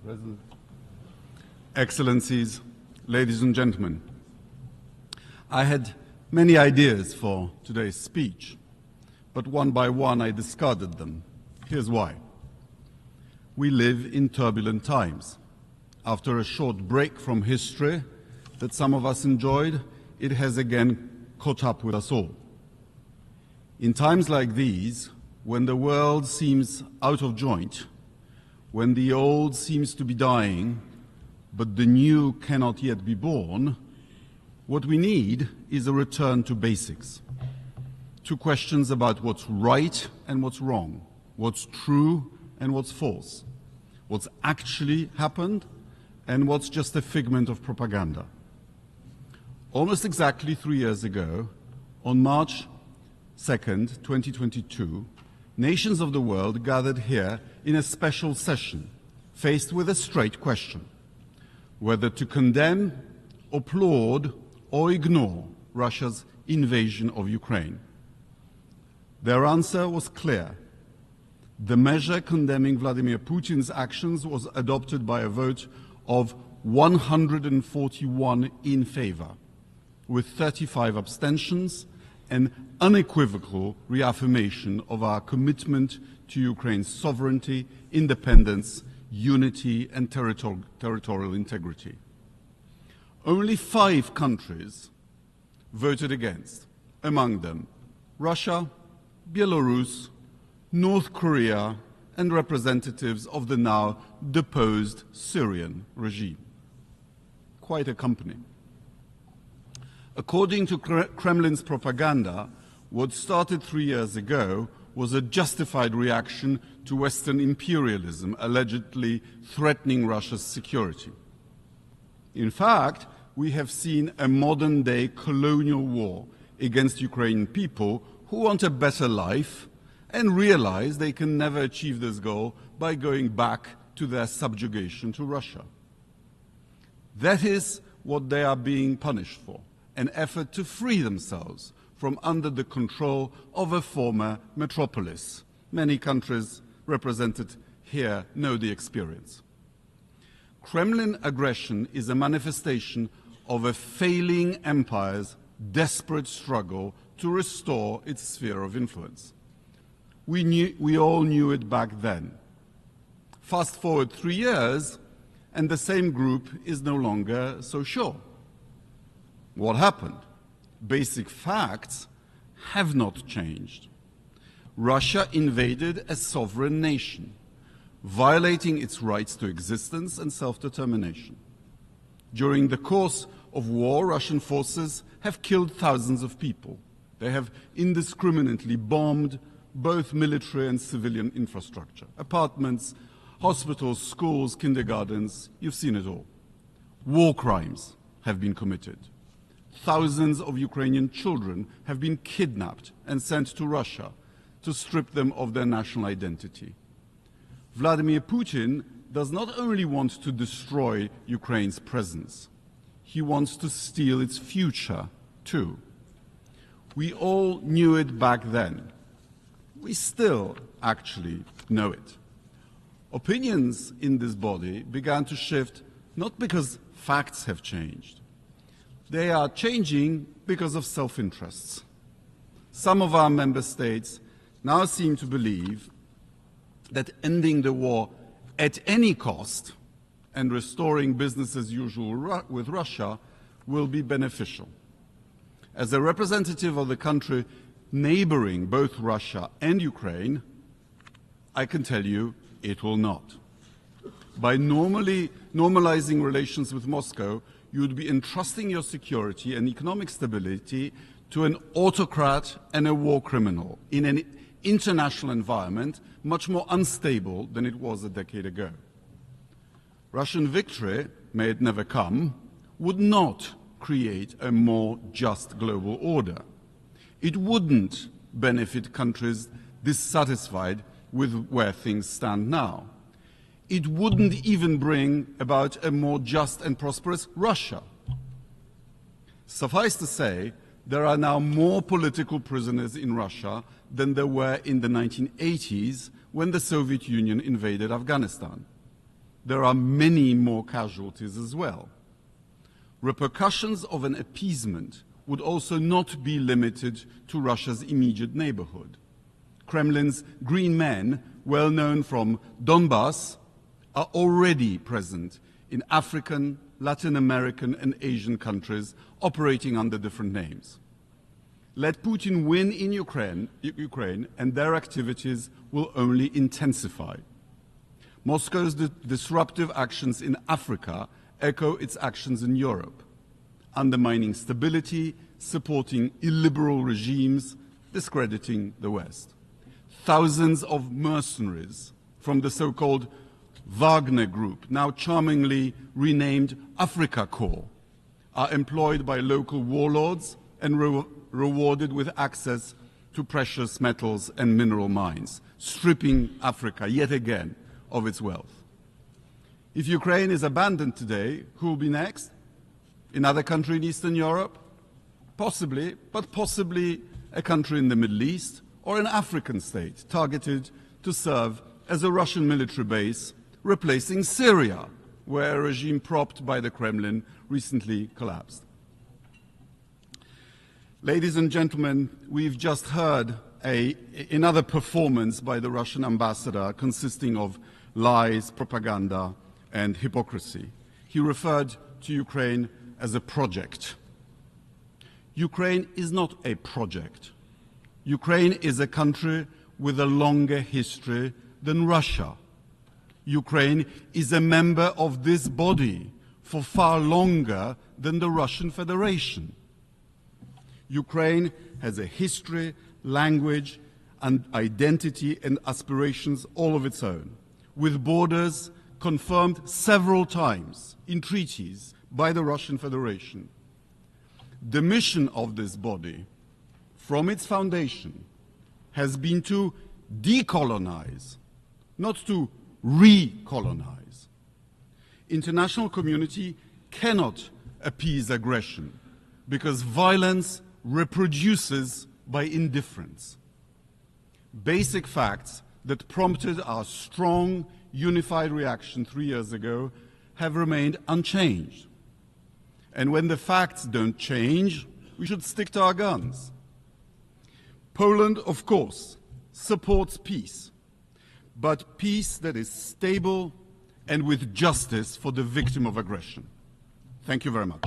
President. Excellencies, ladies and gentlemen, I had many ideas for today's speech, but one by one I discarded them. Here's why. We live in turbulent times. After a short break from history that some of us enjoyed, it has again caught up with us all. In times like these, when the world seems out of joint, when the old seems to be dying, but the new cannot yet be born, what we need is a return to basics, to questions about what's right and what's wrong, what's true and what's false, what's actually happened and what's just a figment of propaganda. Almost exactly 3 years ago, on March 2nd, 2022, nations of the world gathered here in a special session, faced with a straight question: whether to condemn, applaud, or ignore Russia's invasion of Ukraine. Their answer was clear. The measure condemning Vladimir Putin's actions was adopted by a vote of 141 in favor, with 35 abstentions, an unequivocal reaffirmation of our commitment to Ukraine's sovereignty, independence, unity, and territorial integrity. Only 5 countries voted against, among them Russia, Belarus, North Korea, and representatives of the now deposed Syrian regime. Quite a company. According to Kremlin's propaganda, what started 3 years ago was a justified reaction to Western imperialism allegedly threatening Russia's security. In fact, we have seen a modern-day colonial war against Ukrainian people who want a better life and realize they can never achieve this goal by going back to their subjugation to Russia. That is what they are being punished for, an effort to free themselves from under the control of a former metropolis. Many countries represented here know the experience. Kremlin aggression is a manifestation of a failing empire's desperate struggle to restore its sphere of influence. We all knew it back then. Fast forward 3 years, and the same group is no longer so sure. What happened? Basic facts have not changed. Russia invaded a sovereign nation, violating its rights to existence and self-determination. During the course of war, Russian forces have killed thousands of people. They have indiscriminately bombed both military and civilian infrastructure, apartments, hospitals, schools, kindergartens, you've seen it all. War crimes have been committed. Thousands of Ukrainian children have been kidnapped and sent to Russia to strip them of their national identity. Vladimir Putin does not only want to destroy Ukraine's presence, he wants to steal its future too. We all knew it back then. We still actually know it. Opinions in this body began to shift not because facts have changed. They are changing because of self-interests. Some of our member states now seem to believe that ending the war at any cost and restoring business as usual with Russia will be beneficial. As a representative of the country neighboring both Russia and Ukraine, I can tell you it will not. By normalizing relations with Moscow, you would be entrusting your security and economic stability to an autocrat and a war criminal in an international environment much more unstable than it was a decade ago. Russian victory, may it never come, would not create a more just global order. It wouldn't benefit countries dissatisfied with where things stand now. It wouldn't even bring about a more just and prosperous Russia. Suffice to say, there are now more political prisoners in Russia than there were in the 1980s when the Soviet Union invaded Afghanistan. there are many more casualties as well. Repercussions of an appeasement would also not be limited to Russia's immediate neighborhood. Kremlin's green men, well known from Donbass, are already present in African, Latin American and Asian countries operating under different names. Let Putin win in Ukraine, and their activities will only intensify. Moscow's disruptive actions in Africa echo its actions in Europe, undermining stability, supporting illiberal regimes, discrediting the West. Thousands of mercenaries from the so-called Wagner Group, now charmingly renamed Afrika Korps, are employed by local warlords and rewarded with access to precious metals and mineral mines, stripping Africa yet again of its wealth. If Ukraine is abandoned today, who will be next? Another country in Eastern Europe? Possibly, but possibly a country in the Middle East or an African state targeted to serve as a Russian military base, replacing Syria, where a regime propped by the Kremlin recently collapsed. Ladies and gentlemen, we've just heard another performance by the Russian ambassador consisting of lies, propaganda, and hypocrisy. He referred to Ukraine as a project. Ukraine is not a project. Ukraine is a country with a longer history than Russia. Ukraine is a member of this body for far longer than the Russian Federation. Ukraine has a history, language, and identity and aspirations all of its own, with borders confirmed several times in treaties by the Russian Federation. The mission of this body, from its foundation, has been to decolonize, not to recolonize. International community cannot appease aggression because violence reproduces by indifference. Basic facts that prompted our strong, unified reaction 3 years ago have remained unchanged. And when the facts don't change, we should stick to our guns. Poland, of course, supports peace, but peace that is stable and with justice for the victim of aggression. Thank you very much.